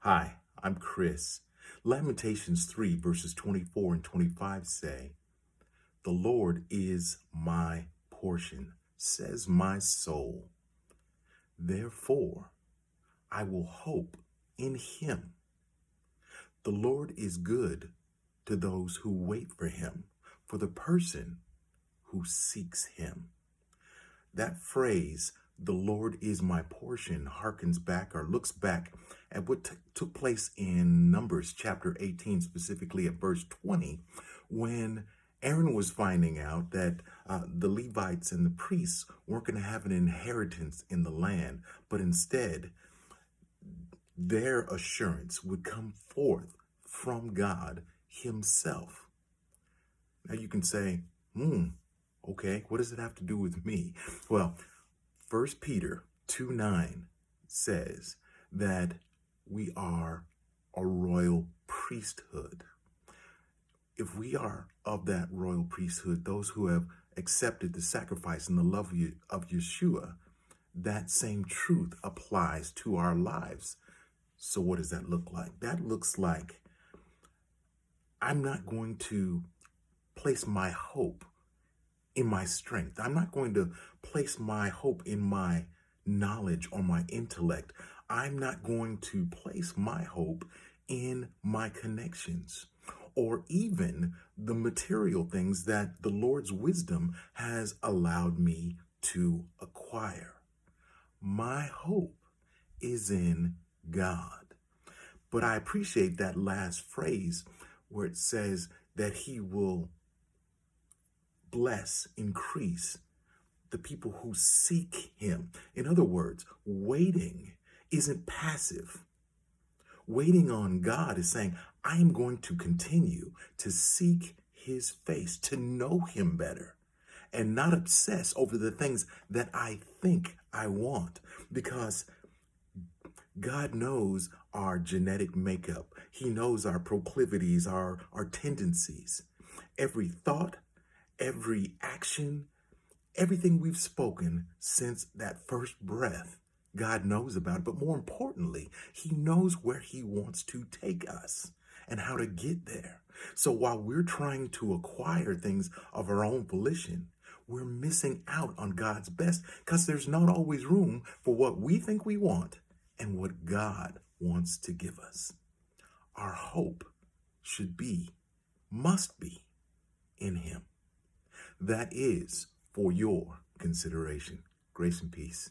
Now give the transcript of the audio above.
Hi, I'm Chris. Lamentations 3 verses 24 and 25 say, "The Lord is my portion, says my soul. Therefore, I will hope in him. The Lord is good to those who wait for him, for the person who seeks him." That phrase, "the Lord is my portion," harkens back or looks back at what took place in Numbers chapter 18, specifically at verse 20, when Aaron was finding out that the Levites and the priests weren't going to have an inheritance in the land, but instead their assurance would come forth from God himself. Now you can say, okay, what does it have to do with me? Well, 1 Peter 2:9 says that we are a royal priesthood. If we are of that royal priesthood, those who have accepted the sacrifice and the love of Yeshua, that same truth applies to our lives. So what does that look like? That looks like I'm not going to place my hope in my strength. I'm not going to place my hope in my knowledge or my intellect. I'm not going to place my hope in my connections or even the material things that the Lord's wisdom has allowed me to acquire. My hope is in God. But I appreciate that last phrase where it says that he will bless, increase the people who seek him. In other words, waiting isn't passive. Waiting on God is saying, I am going to continue to seek his face, to know him better, and not obsess over the things that I think I want, because God knows our genetic makeup. He knows our proclivities, our tendencies. Every thought, every action, everything we've spoken since that first breath, God knows about it. But more importantly, he knows where he wants to take us and how to get there. So while we're trying to acquire things of our own volition, we're missing out on God's best, because there's not always room for what we think we want and what God wants to give us. Our hope should be, must be, in him. That is for your consideration. Grace and peace.